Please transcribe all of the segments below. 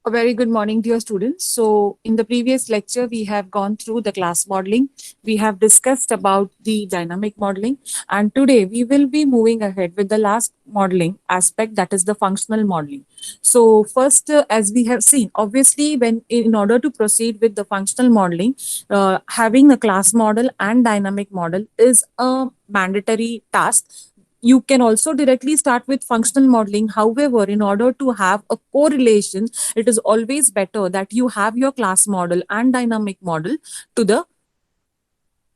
A very good morning, dear students. So, in the previous lecture, we have gone through the class modeling. We have discussed about the dynamic modeling, and today we will be moving ahead with the last modeling aspect, that is the functional modeling. So, first, as we have seen, obviously, when in order to proceed with the functional modeling, having a class model and dynamic model is a mandatory task. You can also directly start with functional modeling. However, in order to have a correlation, it is always better that you have your class model and dynamic model to the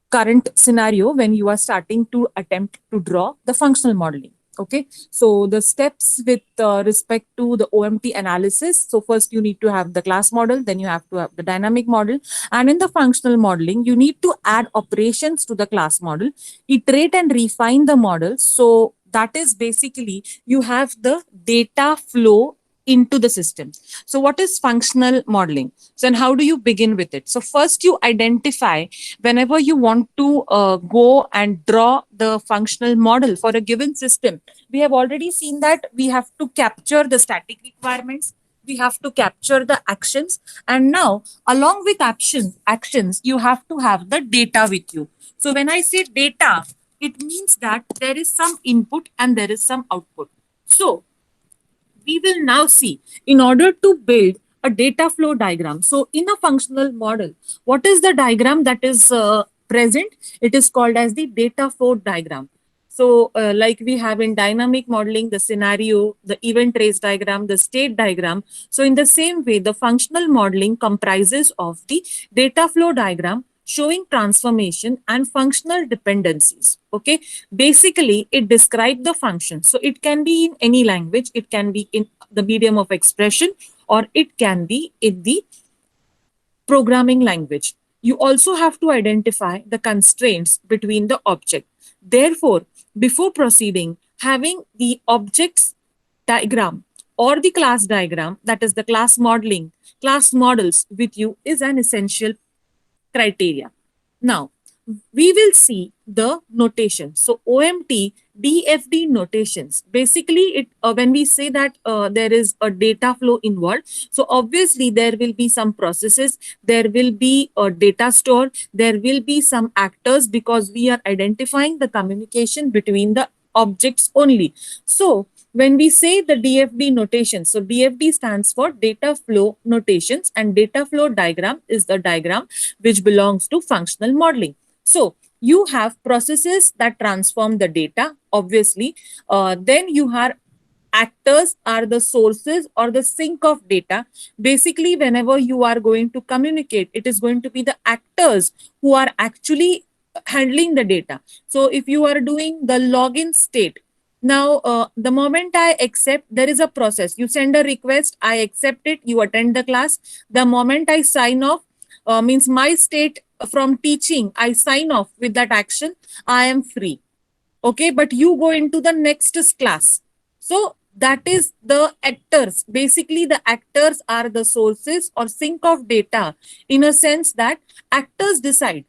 current scenario when you are starting to attempt to draw the functional modeling. Okay, so the steps with respect to the OMT analysis. So, first you need to have the class model, then you have to have the dynamic model, and in the functional modeling, you need to add operations to the class model, iterate and refine the model. So, that is basically you have the data flow into the system. So, what is functional modeling? So, and how do you begin with it? So, first you identify whenever you want to go and draw the functional model for a given system. We have already seen that we have to capture the static requirements, we have to capture the actions, and now along with actions you have to have the data with you. So when I say data, it means that there is some input and there is some output. So we will now see, in order to build a data flow diagram. So in a functional model, what is the diagram that is present? It is called as the data flow diagram. So like we have in dynamic modeling, the scenario, the event trace diagram, the state diagram. So in the same way, the functional modeling comprises of the data flow diagram showing transformation and functional dependencies. Okay, basically it describes the function. So it can be in any language, it can be in the medium of expression, or it can be in the programming language. You also have to identify the constraints between the object. Therefore, before proceeding, having the objects diagram or the class diagram, that is the class modeling, class models with you is an essential criteria. Now, we will see the notation. So OMT, DFD notations. Basically, it when we say that there is a data flow involved, so obviously there will be some processes, there will be a data store, there will be some actors, because we are identifying the communication between the objects only. So when we say the DFD notation, so DFD stands for data flow notations, and data flow diagram is the diagram which belongs to functional modeling. So you have processes that transform the data, obviously. Then you have actors are the sources or the sink of data. Basically, whenever you are going to communicate, it is going to be the actors who are actually handling the data. So if you are doing the login state, now the moment I accept, there is a process. You send a request, I accept it, you attend the class. The moment I sign off, means my state from teaching, I sign off with that action, I am free. Okay, but you go into the next class. So that is the actors. Basically, the actors are the sources or sink of data, in a sense that actors decide.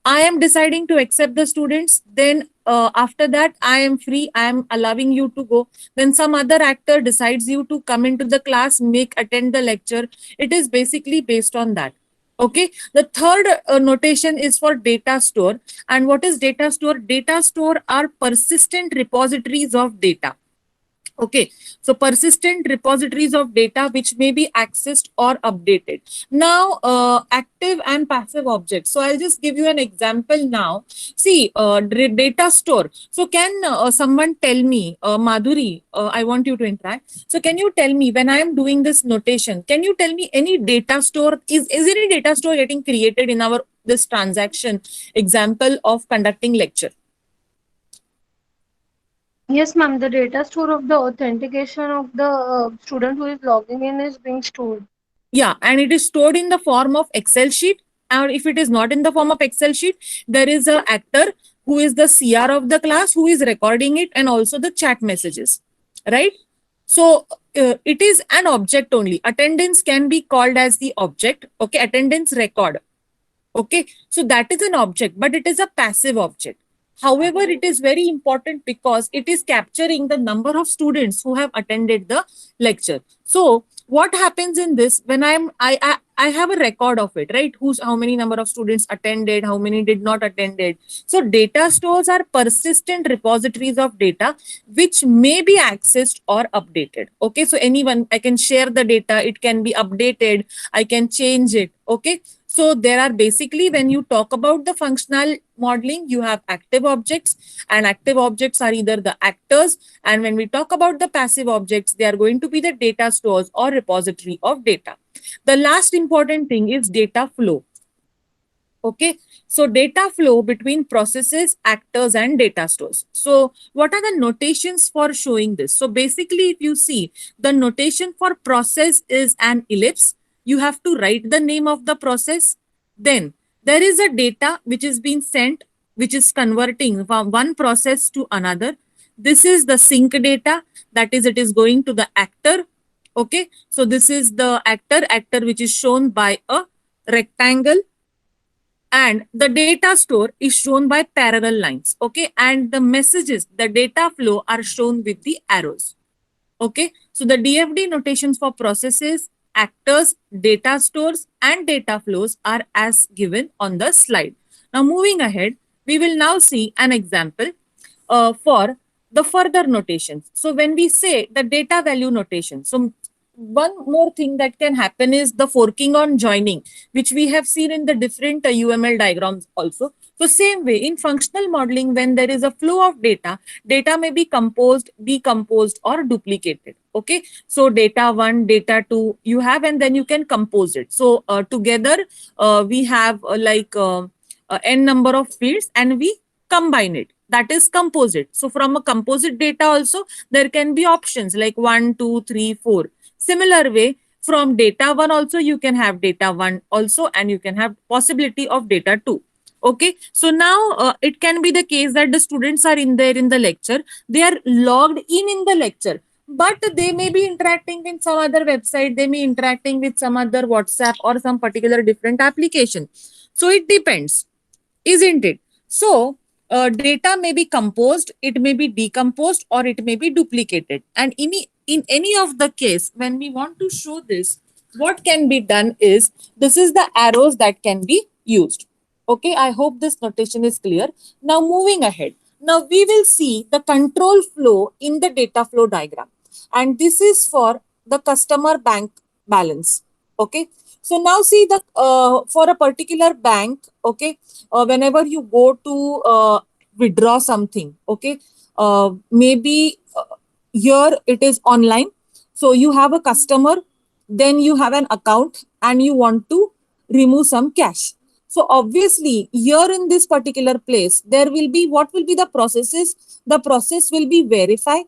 I am deciding to accept the students. Then after that, I am free. I am allowing you to go. Then some other actor decides you to come into the class, attend the lecture. It is basically based on that. Okay. The third notation is for data store. And what is data store? Data store are persistent repositories of data. Okay, so persistent repositories of data which may be accessed or updated. Now, active and passive objects. So I'll just give you an example now. See, data store. So can someone tell me, Madhuri, I want you to interact. So can you tell me, when I am doing this notation, can you tell me any data store, is any data store getting created in our this transaction example of conducting lecture? Yes, ma'am. The data store of the authentication of the student who is logging in is being stored. Yeah, and it is stored in the form of Excel sheet. Or if it is not in the form of Excel sheet, there is a actor who is the CR of the class who is recording it, and also the chat messages, right? So it is an object only. Attendance can be called as the object. Okay, attendance record. Okay, so that is an object, but it is a passive object. However, it is very important because it is capturing the number of students who have attended the lecture. So what happens in this when I have a record of it, right? Who's how many number of students attended, how many did not attended. So data stores are persistent repositories of data which may be accessed or updated. Okay, so anyone, I can share the data, it can be updated, I can change it. Okay, so there are basically, when you talk about the functional modeling, you have active objects, and active objects are either the actors, and when we talk about the passive objects, they are going to be the data stores or repository of data. The last important thing is data flow. Okay, so data flow between processes, actors, and data stores. So, what are the notations for showing this? So, basically, if you see, the notation for process is an ellipse. You have to write the name of the process. Then, there is a data which is being sent, which is converting from one process to another. This is the sync data, that is, it is going to the actor. Okay, so this is the actor which is shown by a rectangle, and the data store is shown by parallel lines. Okay, and the messages, the data flow, are shown with the arrows. Okay, so the DFD notations for processes, actors, data stores, and data flows are as given on the slide. Now moving ahead, we will now see an example for the further notations. So when we say the data value notation, so one more thing that can happen is the forking on joining, which we have seen in the different UML diagrams also. So same way in functional modeling, when there is a flow of data, data may be composed, decomposed, or duplicated. Okay, so data one, data two, you have, and then you can compose it. So together we have n number of fields, and we combine it. That is composite. So from a composite data also, there can be options like 1, 2, 3, 4. Similar way, from data 1 also, you can have data 1 also, and you can have possibility of data 2. Okay, so now it can be the case that the students are in there in the lecture, they are logged in the lecture, but they may be interacting with some other website, they may be interacting with some other WhatsApp or some particular different application. So it depends, isn't it? So data may be composed, it may be decomposed, or it may be duplicated. And in any of the case, when we want to show this, what can be done is, this is the arrows that can be used. Okay, I hope this notation is clear. Now moving ahead. Now we will see the control flow in the data flow diagram. And this is for the customer bank balance. Okay, so now see the for a particular bank, okay, whenever you go to withdraw something, okay, maybe here it is online. So you have a customer, then you have an account, and you want to remove some cash. So obviously here in this particular place, there will be, what will be the processes? The process will be verify.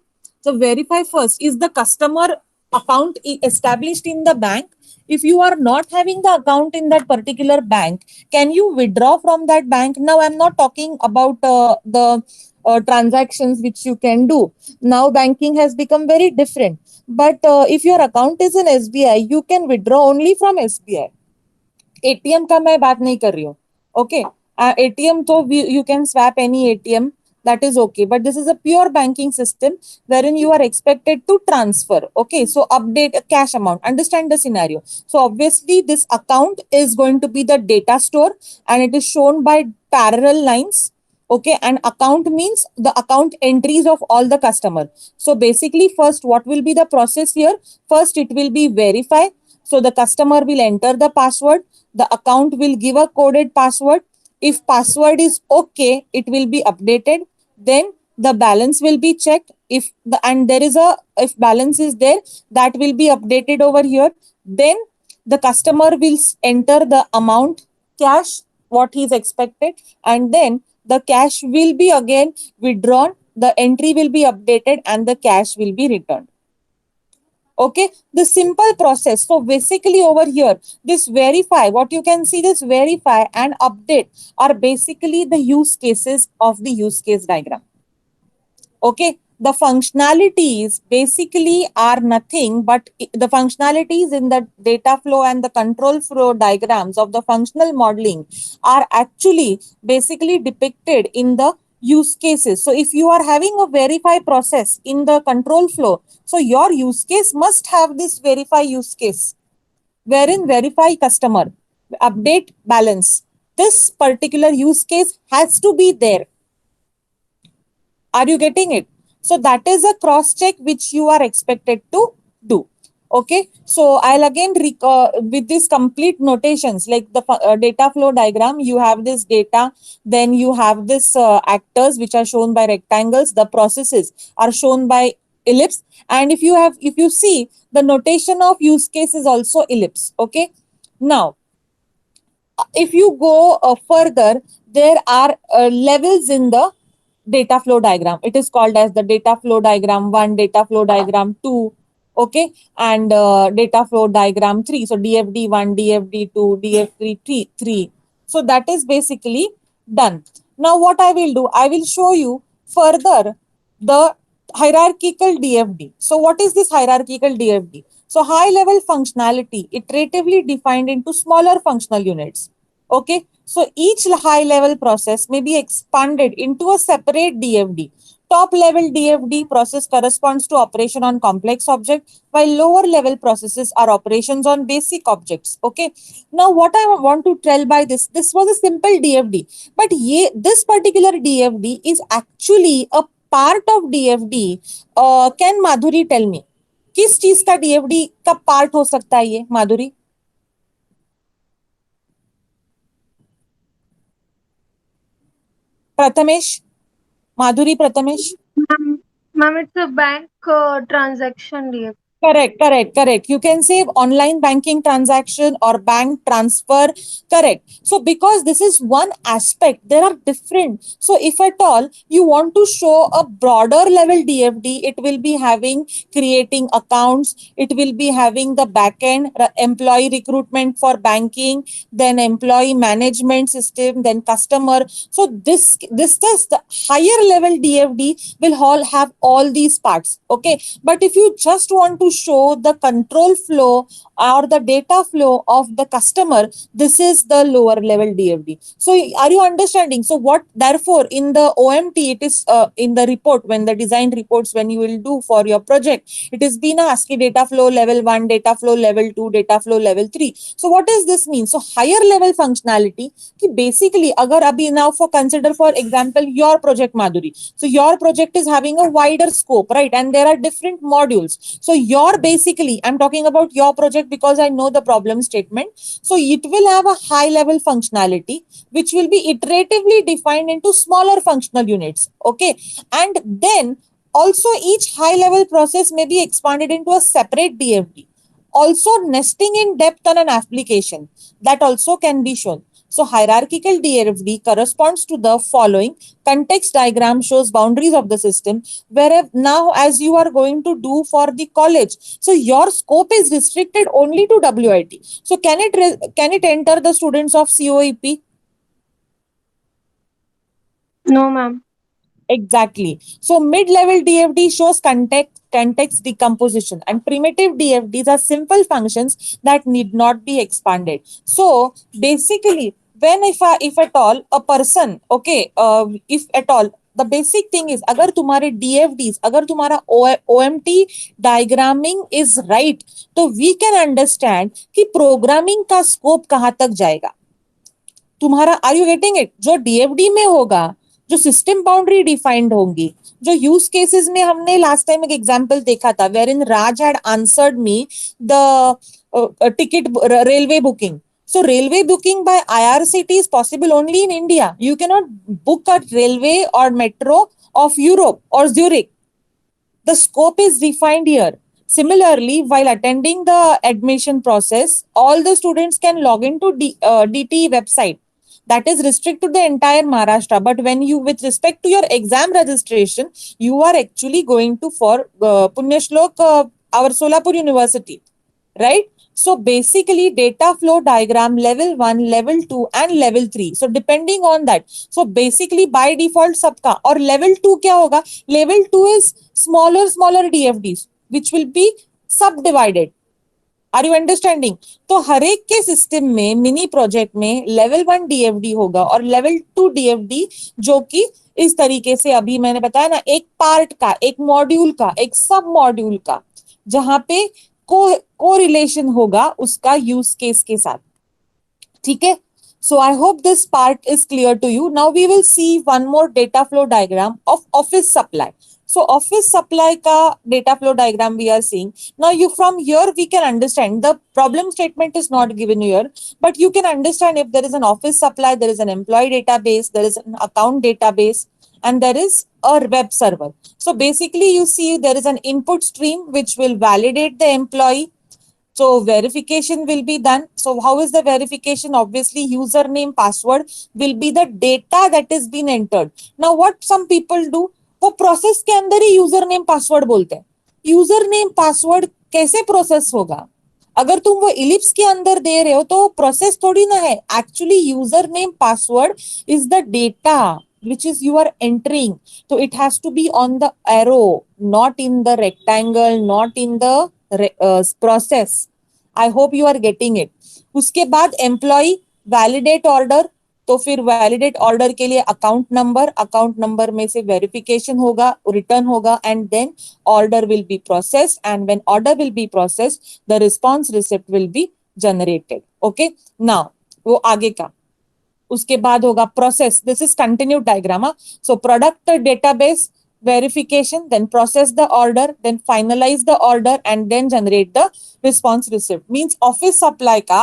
So verify first, is the customer account established in the bank? If you are not having the account in that particular bank, can you withdraw from that bank? Now I'm not talking about the transactions which you can do. Now banking has become very different. But if your account is in SBI, you can withdraw only from SBI. ATM का मैं बात नहीं कर रही हूँ. Okay, ATM तो you can swap any ATM, that is okay, but this is a pure banking system wherein you are expected to transfer. Okay, so update a cash amount, understand the scenario. So obviously this account is going to be the data store, and it is shown by parallel lines. Okay, and account means the account entries of all the customer. So basically, first what will be the process here? First it will be verify. So the customer will enter the password, the account will give a coded password. If password is okay, it will be updated. Then the balance will be checked. If the and there is a, if balance is there, that will be updated over here. Then the customer will enter the amount cash what he is expected, and then the cash will be again withdrawn, the entry will be updated, and the cash will be returned. Okay, the simple process. So basically over here, this verify, what you can see, this verify and update are basically the use cases of the use case diagram. Okay, the functionalities basically are nothing but the functionalities in the data flow and the control flow diagrams of the functional modeling are actually basically depicted in the use cases. So if you are having a verify process in the control flow, so your use case must have this verify use case, wherein verify customer, update balance. This particular use case has to be there. Are you getting it? So that is a cross check which you are expected to do. Okay. So I'll again with these complete notations like the data flow diagram. You have this data, then you have this actors which are shown by rectangles. The processes are shown by ellipse, and if you see the notation of use case is also ellipse. Okay. Now if you go further, there are levels in the data flow diagram. It is called as the data flow diagram 1, data flow diagram 2, okay, and data flow diagram 3. So DFD 1, DFD 2, DFD 3. So that is basically done. Now what I will do, I will show you further the hierarchical DFD. So what is this hierarchical DFD? So high level functionality iteratively defined into smaller functional units. Okay, so each high level process may be expanded into a separate DFD. Top level DFD process corresponds to operation on complex object, while lower level processes are operations on basic objects. Okay. Now, what I want to tell by this was a simple DFD, but this particular DFD is actually a part of DFD. Can Madhuri tell me? किस चीज का DFD का part हो सकता है ये माधुरी? प्रथमेश, माधुरी, Prathamesh. Ma'am, it's a bank transaction, dear. Correct. You can say online banking transaction or bank transfer. Correct. So because this is one aspect, there are different. So if at all you want to show a broader level DFD, it will be having creating accounts. It will be having the backend employee recruitment for banking, then employee management system, then customer. So this is the higher level DFD will all have all these parts. Okay. But if you just want to show the control flow or the data flow of the customer, this is the lower level DFD. So are you understanding? So what therefore in the OMT, it is in the report, when the design reports, when you will do for your project, it is been asked data flow level 1, data flow level 2, data flow level 3. So what does this mean? So higher level functionality ki basically agar abhi now for consider for example your project Madhuri. So your project is having a wider scope, right? And there are different modules. So your basically, I'm talking about your project because I know the problem statement. So it will have a high level functionality, which will be iteratively defined into smaller functional units. Okay. And then also each high level process may be expanded into a separate DFD. Also nesting in depth on an application, that also can be shown. So hierarchical DFD corresponds to the following. Context diagram shows boundaries of the system, where now as you are going to do for the college, so your scope is restricted only to WIT. So can it enter the students of COEP? No, ma'am. Exactly. So mid-level DFD shows context decomposition, and primitive DFDs are simple functions that need not be expanded. So basically, when if at all a person, okay, if at all the basic thing is अगर तुम्हारे DFDs, अगर तुम्हारा OMT diagramming is right, तो we can understand कि programming का scope कहाँ तक जाएगा. तुम्हारा, आर यू गेटिंग इट? जो डीएफडी में होगा, जो सिस्टम बाउंड्री डिफाइंड होंगी, जो यूज केसेस में हमने लास्ट टाइम एक एग्जांपल देखा था wherein Raj had answered me the ticket railway booking. So railway booking by IRCT is possible only in India. You cannot book a railway or metro of Europe or Zurich. The scope is defined here. Similarly, while attending the admission process, all the students can log into DTE website. That is restricted to the entire Maharashtra. But when you, with respect to your exam registration, you are actually going to for Punyashlok, our Solapur University, right? So basically data flow diagram level 1, level 2 and level 3. So depending on that, so basically by default sabka, or level 2 kya hoga? Level 2 is smaller DFDs which will be subdivided. Are you understanding? तो हर एक के system में mini project में level 1 DFD होगा और level 2 DFD, जो कि इस तरीके से अभी मैंने बताया ना, एक पार्ट का, एक मॉड्यूल का, एक सब मॉड्यूल का, जहां पे को रिलेशन होगा उसका यूज केस के साथ। ठीक है? So I hope this part is clear to you. Now we will see one more data flow diagram of office supply. So office supply ka data flow diagram we are seeing. Now you, from here we can understand the problem statement is not given here, but you can understand if there is an office supply, there is an employee database, there is an account database, and there is a web server. So basically you see there is an input stream which will validate the employee. So verification will be done. So how is the verification? Obviously username, password will be the data that is been entered. Now what some people do, वो process के अंदर ही user name password बोलते हैं। User name password कैसे process होगा? अगर तुम वो इलिप्स के अंदर दे रहे हो तो प्रोसेस थोड़ी ना है। Actually user name password is the data which is you are entering. So it has to be on the arrow, not in the rectangle, not in the process. I hope you are getting it. उसके बाद employ validate order, तो फिर validate order के लिए account number में से verification होगा, return होगा, and then order will be processed, and when order will be processed the response receipt will be generated. Okay, now वो आगे का, उसके बाद होगा process. This is continued diagram. So product database verification, then process the order, then finalize the order, and then generate the response receipt. Means office supply का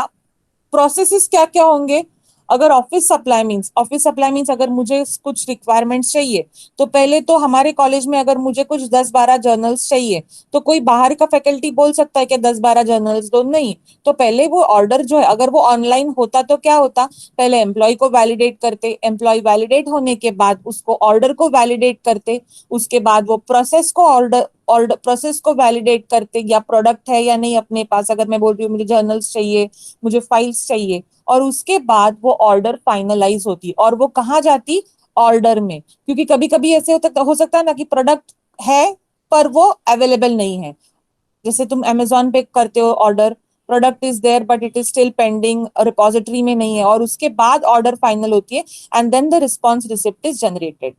processes क्या क्या होंगे? अगर ऑफिस सप्लाई मीन्स अगर मुझे कुछ रिक्वायरमेंट्स चाहिए, तो पहले तो हमारे कॉलेज में अगर मुझे कुछ 10-12 जर्नल्स चाहिए, तो कोई बाहर का फैकल्टी बोल सकता है कि 10-12 जर्नल्स दो, नहीं। तो पहले वो ऑर्डर जो है, अगर वो ऑनलाइन होता तो क्या होता, पहले एम्प्लॉय को वैलिडेट करते, एम्प्लॉय वैलिडेट होने के बाद उसको ऑर्डर को वैलिडेट करते, उसके बाद वो प्रोसेस को वैलिडेट करते, या प्रोडक्ट है या नहीं अपने पास। अगर मैं बोल रही हूँ मुझे जर्नल्स चाहिए, मुझे फाइल्स चाहिए, और उसके बाद वो ऑर्डर फाइनलाइज होती, और वो कहाँ जाती? ऑर्डर में। क्योंकि कभी कभी ऐसे हो सकता है ना कि प्रोडक्ट है पर वो अवेलेबल नहीं है। जैसे तुम अमेजोन पे करते हो order, product is there but it is still pending, repository में नहीं है, और उसके बाद ऑर्डर फाइनल होती है, and then the response receipt is generated.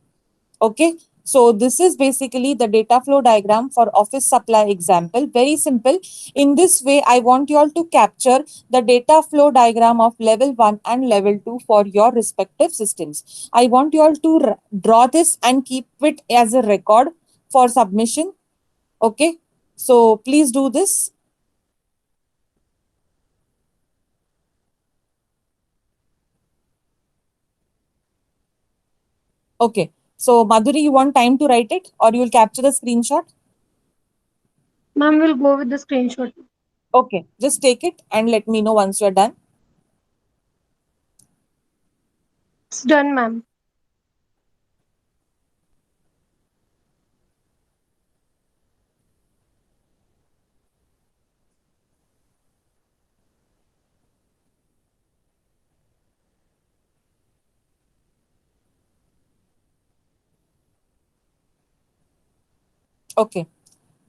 Okay, so this is basically the data flow diagram for office supply example. Very simple. In this way, I want you all to capture the data flow diagram of level 1 and level 2 for your respective systems. I want you all to draw this and keep it as a record for submission. Okay, so please do this. Okay, so Madhuri, you want time to write it or you will capture the screenshot? Ma'am, we'll go with the screenshot. Okay, just take it and let me know once you're done. It's done, ma'am. Okay.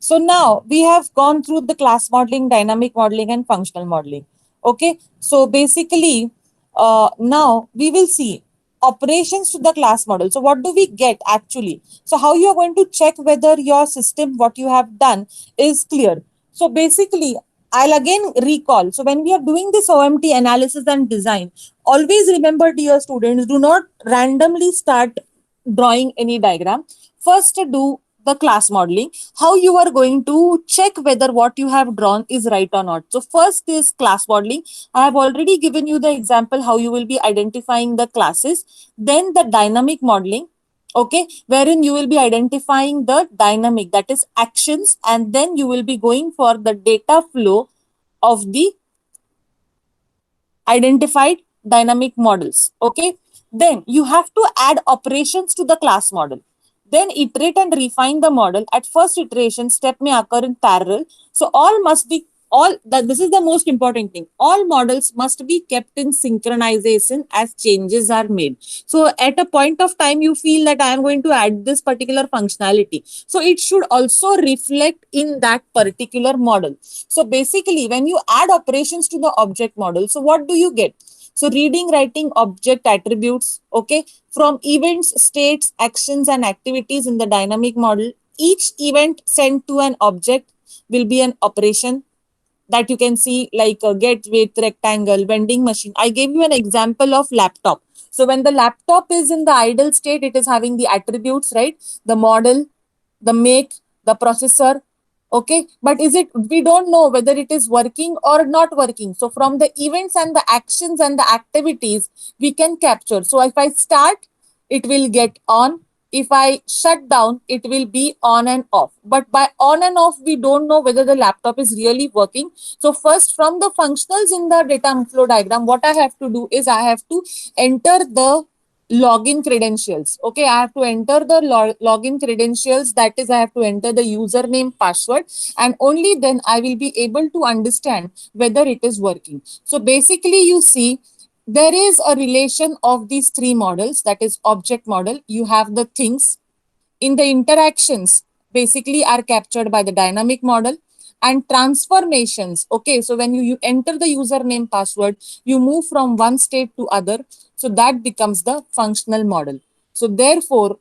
So now we have gone through the class modeling, dynamic modeling, and functional modeling. Okay. So basically, now we will see operations to the class model. So what do we get actually? So how you are going to check whether your system, what you have done is clear. So basically, I'll again recall. So when we are doing this OMT analysis and design, always remember, dear students, do not randomly start drawing any diagram. First, do the class modeling, how you are going to check whether what you have drawn is right or not. So first is class modeling. I have already given you the example how you will be identifying the classes. Then the dynamic modeling, okay, wherein you will be identifying the dynamic, that is actions, and then you will be going for the data flow of the identified dynamic models. Okay, then you have to add operations to the class model, then iterate and refine the model. At first iteration, step may occur in parallel, so all must be all that, this is the most important thing, all models must be kept in synchronization as changes are made. So at a point of time you feel that I am going to add this particular functionality, so it should also reflect in that particular model. So basically when you add operations to the object model, so what do you get? So reading, writing object attributes, okay, from events, states, actions, and activities in the dynamic model. Each event sent to an object will be an operation that you can see, like get, width, rectangle, vending machine. I gave you an example of laptop. So when the laptop is in the idle state, it is having the attributes, right? The model, the make, the processor. Okay, but is it, we don't know whether it is working or not working. So from the events and the actions and the activities, we can capture. So if I start, it will get on. If I shut down, it will be on and off. But by on and off, we don't know whether the laptop is really working. So first, from the functionals in the data flow diagram, what I have to do is I have to enter the login credentials. Okay, I have to enter the login credentials. That is, I have to enter the username, password, and only then I will be able to understand whether it is working. So basically, you see, there is a relation of these three models. That is object model. You have the things in the interactions basically are captured by the dynamic model, and transformations. Okay, so when you enter the username, password, you move from one state to other, so that becomes the functional model. So therefore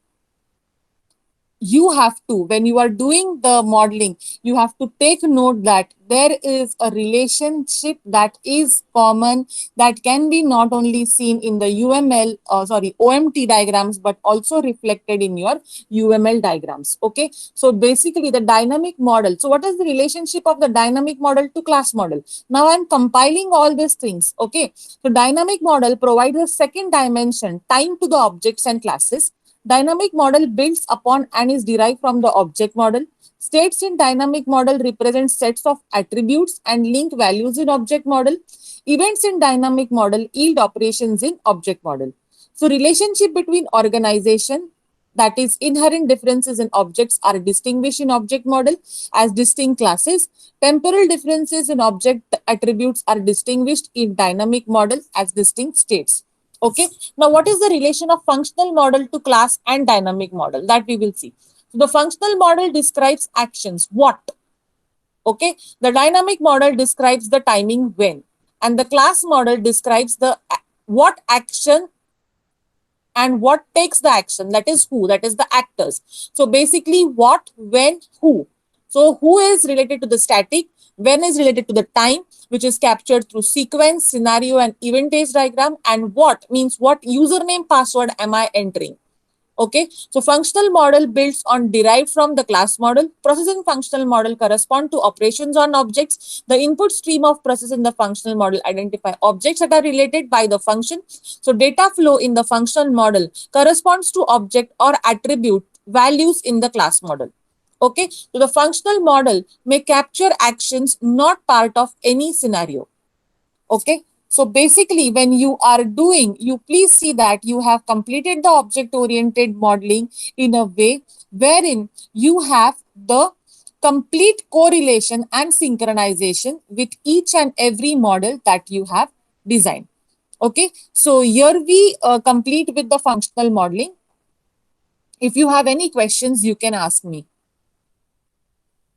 you have to, when you are doing the modeling, you have to take note that there is a relationship that is common, that can be not only seen in the OMT diagrams, but also reflected in your UML diagrams. Okay, so basically the dynamic model. So what is the relationship of the dynamic model to class model? Now I'm compiling all these things. Okay, so dynamic model provides a second dimension, time, to the objects and classes. Dynamic model builds upon and is derived from the object model. States in dynamic model represent sets of attributes and link values in object model. Events in dynamic model yield operations in object model. So relationship between organization, that is inherent differences in objects, are distinguished in object model as distinct classes. Temporal differences in object attributes are distinguished in dynamic model as distinct states. Okay. Now, what is the relation of functional model to class and dynamic model? That we will see. So the functional model describes actions. What? Okay. The dynamic model describes the timing, when. And the class model describes the what action and what takes the action. That is who. That is the actors. So basically, what, when, who. So who is related to the static, when is related to the time, which is captured through sequence, scenario, and event-based diagram, and what means what username, password am I entering. Okay, so functional model builds on derived from the class model. Process and functional model correspond to operations on objects. The input stream of process in the functional model identify objects that are related by the function. So data flow in the functional model corresponds to object or attribute values in the class model. Okay, so the functional model may capture actions not part of any scenario. Okay, so basically when you are doing, you please see that you have completed the object oriented modeling in a way wherein you have the complete correlation and synchronization with each and every model that you have designed. Okay, so here we complete with the functional modeling. If you have any questions, you can ask me.